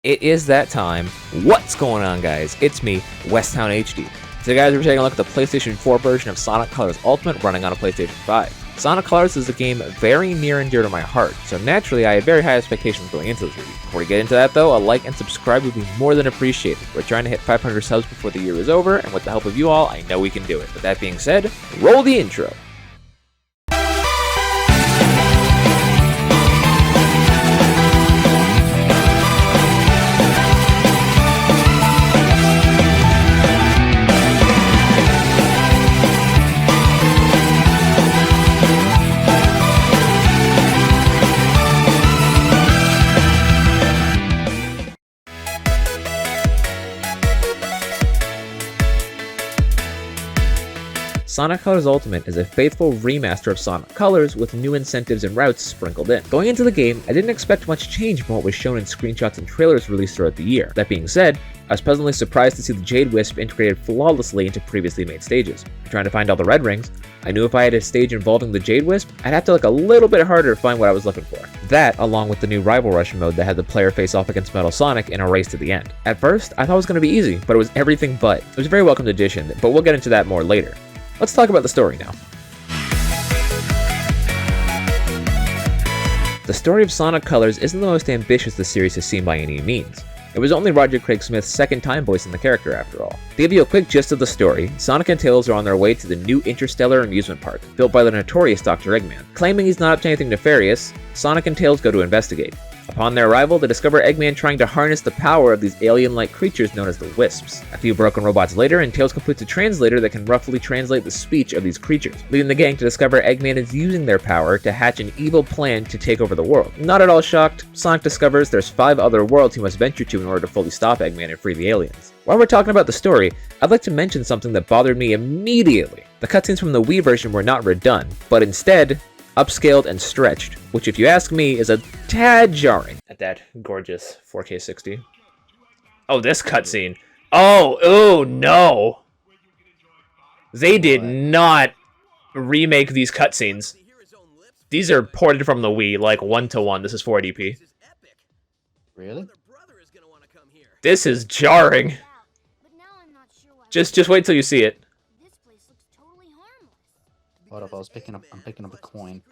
It is that time. What's going on, guys? It's me, Westtown HD. So guys, we're taking a look at the PlayStation 4 version of Sonic Colors Ultimate running on a PlayStation 5. Sonic Colors is a game very near and dear to my heart, so naturally I had very high expectations going into this review. Before we get into that though, a like and subscribe would be more than appreciated. We're trying to hit 500 subs before the year is over, and with the help of you all, I know we can do it. With that being said, roll the intro. Sonic Colors Ultimate is a faithful remaster of Sonic Colors with new incentives and routes sprinkled in. Going into the game, I didn't expect much change from what was shown in screenshots and trailers released throughout the year. That being said, I was pleasantly surprised to see the Jade Wisp integrated flawlessly into previously made stages. Trying to find all the red rings, I knew if I had a stage involving the Jade Wisp, I'd have to look a little bit harder to find what I was looking for. That, along with the new Rival Rush mode that had the player face off against Metal Sonic in a race to the end. At first, I thought it was going to be easy, but it was everything but. It was a very welcomed addition, but we'll get into that more later. Let's talk about the story now. The story of Sonic Colors isn't the most ambitious the series has seen by any means. It was only Roger Craig Smith's second time voicing the character after all. To give you a quick gist of the story, Sonic and Tails are on their way to the new Interstellar amusement park, built by the notorious Dr. Eggman. Claiming he's not up to anything nefarious, Sonic and Tails go to investigate. Upon their arrival, they discover Eggman trying to harness the power of these alien-like creatures known as the Wisps. A few broken robots later, and Tails completes a translator that can roughly translate the speech of these creatures, leading the gang to discover Eggman is using their power to hatch an evil plan to take over the world. Not at all shocked, Sonic discovers there's 5 other worlds he must venture to in order to fully stop Eggman and free the aliens. While we're talking about the story, I'd like to mention something that bothered me immediately. The cutscenes from the Wii version were not redone, but instead upscaled and stretched, which if you ask me is a tad jarring. At that gorgeous 4K 60. Oh, this cutscene. Oh no! They did not remake these cutscenes. These are ported from the Wii, like 1-to-1. This is 480p. Really? This is jarring. Just wait till you see it. What if I'm picking up a coin.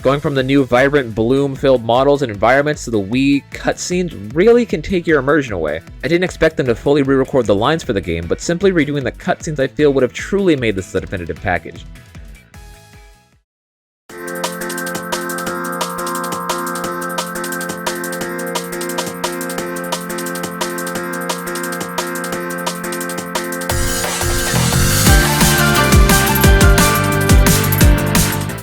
Going from the new vibrant bloom-filled models and environments to the Wii cutscenes really can take your immersion away. I didn't expect them to fully re-record the lines for the game, but simply redoing the cutscenes I feel would have truly made this the definitive package.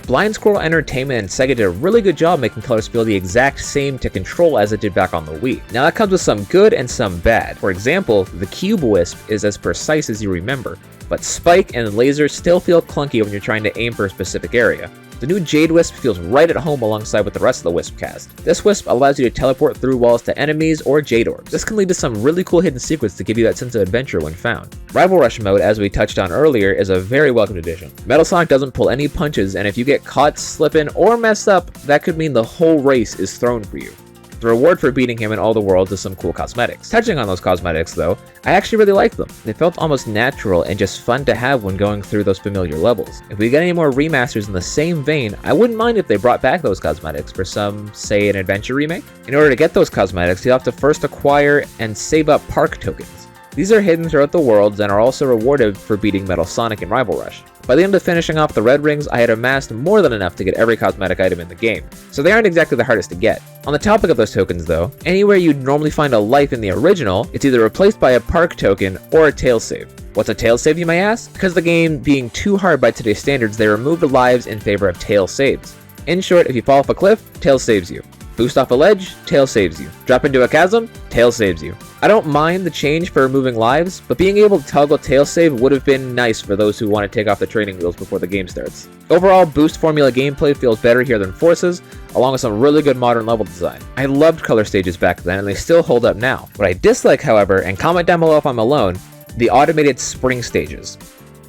Blind Squirrel Entertainment and Sega did a really good job making Colors feel the exact same to control as it did back on the Wii. Now that comes with some good and some bad. For example, the Cube Wisp is as precise as you remember, but Spike and Laser still feel clunky when you're trying to aim for a specific area. The new Jade Wisp feels right at home alongside with the rest of the Wisp cast. This Wisp allows you to teleport through walls to enemies or Jade Orbs. This can lead to some really cool hidden secrets to give you that sense of adventure when found. Rival Rush mode, as we touched on earlier, is a very welcome addition. Metal Sonic doesn't pull any punches, and if you get caught slipping or mess up, that could mean the whole race is thrown for you. The reward for beating him in all the worlds is some cool cosmetics. Touching on those cosmetics though, I actually really liked them. They felt almost natural and just fun to have when going through those familiar levels. If we get any more remasters in the same vein, I wouldn't mind if they brought back those cosmetics for some, say, an adventure remake. In order to get those cosmetics, you'll have to first acquire and save up park tokens. These are hidden throughout the worlds and are also rewarded for beating Metal Sonic in Rival Rush. By the end of finishing off the red rings, I had amassed more than enough to get every cosmetic item in the game, so they aren't exactly the hardest to get. On the topic of those tokens though, anywhere you'd normally find a life in the original, it's either replaced by a park token or a tail save. What's a tail save, you may ask? Because the game being too hard by today's standards, they removed lives in favor of tail saves. In short, if you fall off a cliff, tail saves you. Boost off a ledge, tail saves you. Drop into a chasm, tail saves you. I don't mind the change for removing lives, but being able to toggle tail save would have been nice for those who want to take off the training wheels before the game starts. Overall, boost formula gameplay feels better here than Forces, along with some really good modern level design. I loved color stages back then, and they still hold up now. What I dislike, however, and comment down below if I'm alone, the automated spring stages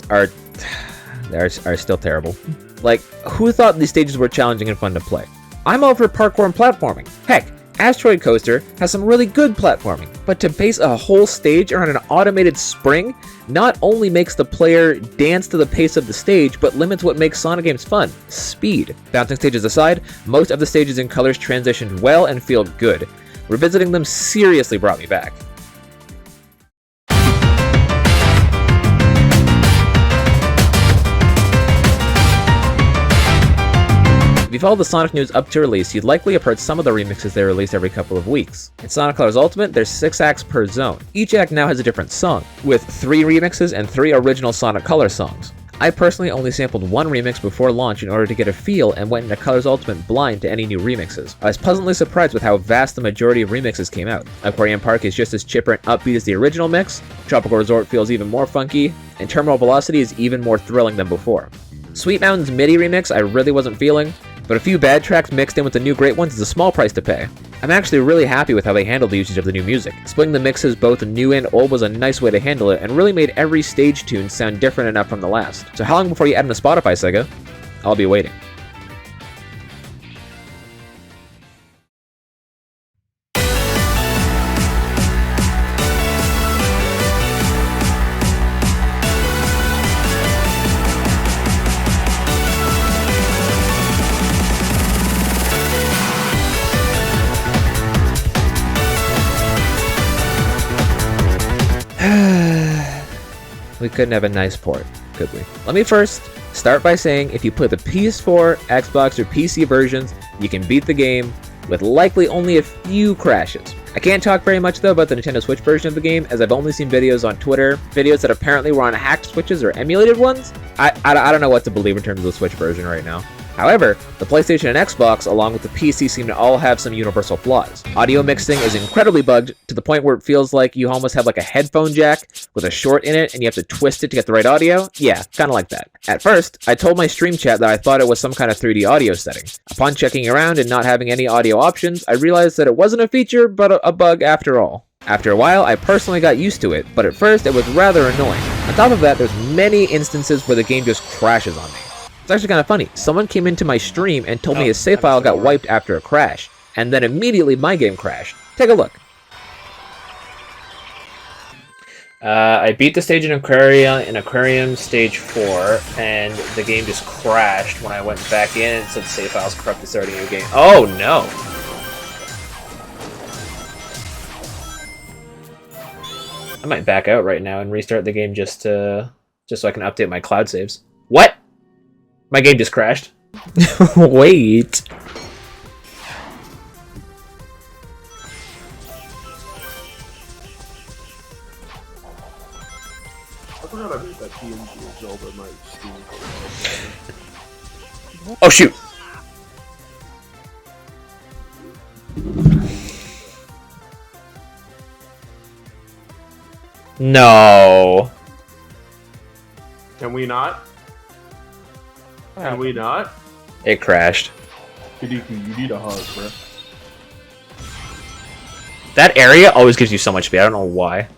are still terrible. Like, who thought these stages were challenging and fun to play? I'm all for parkour and platforming. Heck, Asteroid Coaster has some really good platforming, but to base a whole stage around an automated spring not only makes the player dance to the pace of the stage, but limits what makes Sonic games fun: speed. Bouncing stages aside, most of the stages and colors transitioned well and feel good. Revisiting them seriously brought me back. If you follow the Sonic news up to release, you'd likely have heard some of the remixes they release every couple of weeks. In Sonic Colors Ultimate, there's 6 acts per zone. Each act now has a different song, with 3 remixes and 3 original Sonic Colors songs. I personally only sampled 1 remix before launch in order to get a feel and went into Colors Ultimate blind to any new remixes. I was pleasantly surprised with how vast the majority of remixes came out. Aquarium Park is just as chipper and upbeat as the original mix, Tropical Resort feels even more funky, and Terminal Velocity is even more thrilling than before. Sweet Mountain's MIDI remix I really wasn't feeling, but a few bad tracks mixed in with the new great ones is a small price to pay. I'm actually really happy with how they handled the usage of the new music. Splitting the mixes both new and old was a nice way to handle it, and really made every stage tune sound different enough from the last. So how long before you add them to Spotify, Sega? I'll be waiting. We couldn't have a nice port, could we? Let me first start by saying if you play the PS4, Xbox, or PC versions, you can beat the game with likely only a few crashes. I can't talk very much though about the Nintendo Switch version of the game, as I've only seen videos on Twitter, videos that apparently were on hacked Switches or emulated ones. I don't know what to believe in terms of the Switch version right now. However, the PlayStation and Xbox, along with the PC, seem to all have some universal flaws. Audio mixing is incredibly bugged, to the point where it feels like you almost have like a headphone jack with a short in it and you have to twist it to get the right audio. Yeah, kinda like that. At first, I told my stream chat that I thought it was some kind of 3D audio setting. Upon checking around and not having any audio options, I realized that it wasn't a feature, but a bug after all. After a while, I personally got used to it, but at first it was rather annoying. On top of that, there's many instances where the game just crashes on me. It's actually kind of funny. Someone came into my stream and told me his save file got wiped after a crash, and then immediately my game crashed. Take a look. I beat the stage in Aquarium Stage 4, and the game just crashed when I went back in and said save files corrupted, starting a new game. Oh no! I might back out right now and restart the game just so I can update my cloud saves. What? My game just crashed. Wait. I forgot I made that PNG of Zelda my Steam. Oh shoot. No. Can we not? Can we not? It crashed. You need a hug, bro. That area always gives you so much speed. I don't know why.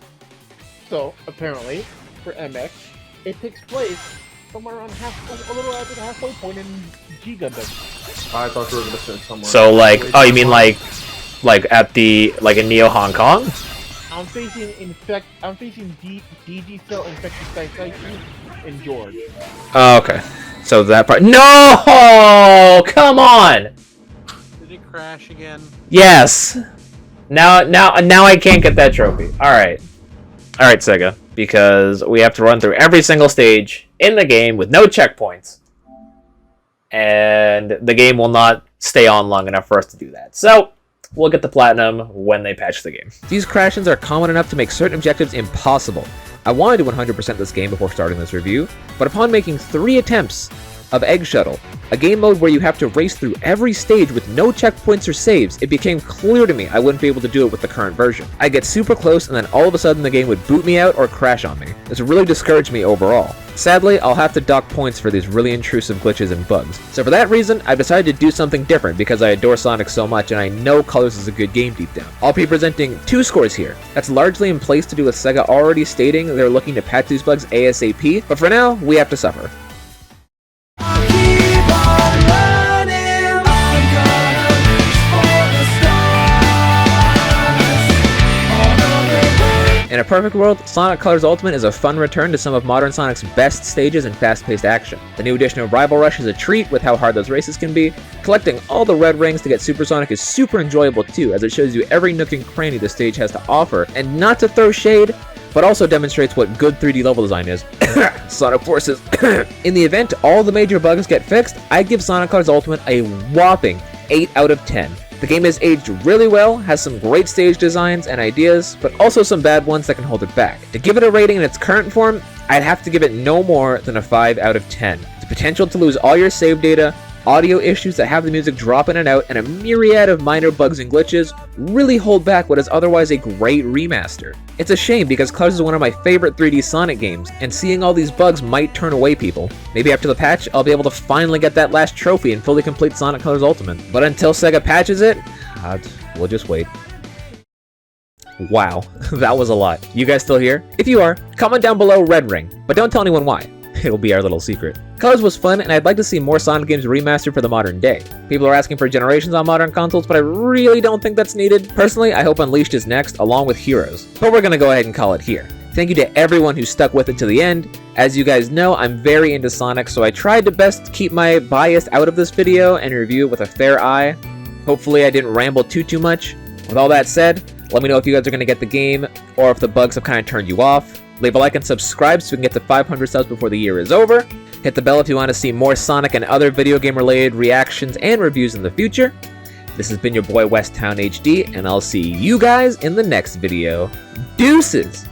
So, apparently, for MX, it takes place somewhere around a little after the halfway point in G Gundam. I thought you were gonna say somewhere. So like, oh, you mean like at the in Neo Hong Kong? I'm facing DG Cell infected Saisaichi in George. Oh, okay. So that part. No! Come on! Did it crash again? Yes. Now I can't get that trophy. All right, Sega, because we have to run through every single stage in the game with no checkpoints, and the game will not stay on long enough for us to do that. So we'll get the platinum when they patch the game. These crashes are common enough to make certain objectives impossible. I wanted to 100% this game before starting this review, but upon making 3 attempts of Egg Shuttle, a game mode where you have to race through every stage with no checkpoints or saves, it became clear to me I wouldn't be able to do it with the current version. I'd get super close and then all of a sudden the game would boot me out or crash on me. This really discouraged me overall. Sadly, I'll have to dock points for these really intrusive glitches and bugs. So for that reason, I've decided to do something different because I adore Sonic so much and I know Colors is a good game deep down. I'll be presenting 2 scores here. That's largely in place to do with Sega already stating they're looking to patch these bugs ASAP, but for now, we have to suffer. Keep on running, I'm gonna reach for the stars. In a perfect world, Sonic Colors Ultimate is a fun return to some of modern Sonic's best stages and fast-paced action. The new edition of Rival Rush is a treat with how hard those races can be. Collecting all the red rings to get Super Sonic is super enjoyable too, as it shows you every nook and cranny the stage has to offer, and not to throw shade, but also demonstrates what good 3D level design is. Sonic Forces. In the event all the major bugs get fixed, I'd give Sonic Colors Ultimate a whopping 8 out of 10. The game has aged really well, has some great stage designs and ideas, but also some bad ones that can hold it back. To give it a rating in its current form, I'd have to give it no more than a 5 out of 10. The potential to lose all your save data, audio issues that have the music drop in and out, and a myriad of minor bugs and glitches really hold back what is otherwise a great remaster. It's a shame because Colors is one of my favorite 3D Sonic games, and seeing all these bugs might turn away people. Maybe after the patch, I'll be able to finally get that last trophy and fully complete Sonic Colors Ultimate. But until Sega patches it, we'll just wait. Wow, that was a lot. You guys still here? If you are, comment down below red ring, but don't tell anyone why. It'll be our little secret. Colors was fun, and I'd like to see more Sonic games remastered for the modern day. People are asking for Generations on modern consoles, but I really don't think that's needed. Personally, I hope Unleashed is next, along with Heroes. But we're gonna go ahead and call it here. Thank you to everyone who stuck with it to the end. As you guys know, I'm very into Sonic, so I tried to best keep my bias out of this video and review it with a fair eye. Hopefully I didn't ramble too much. With all that said, let me know if you guys are gonna get the game, or if the bugs have kind of turned you off. Leave a like and subscribe so we can get to 500 subs before the year is over. Hit the bell if you want to see more Sonic and other video game related reactions and reviews in the future. This has been your boy Westtown HD, and I'll see you guys in the next video. Deuces!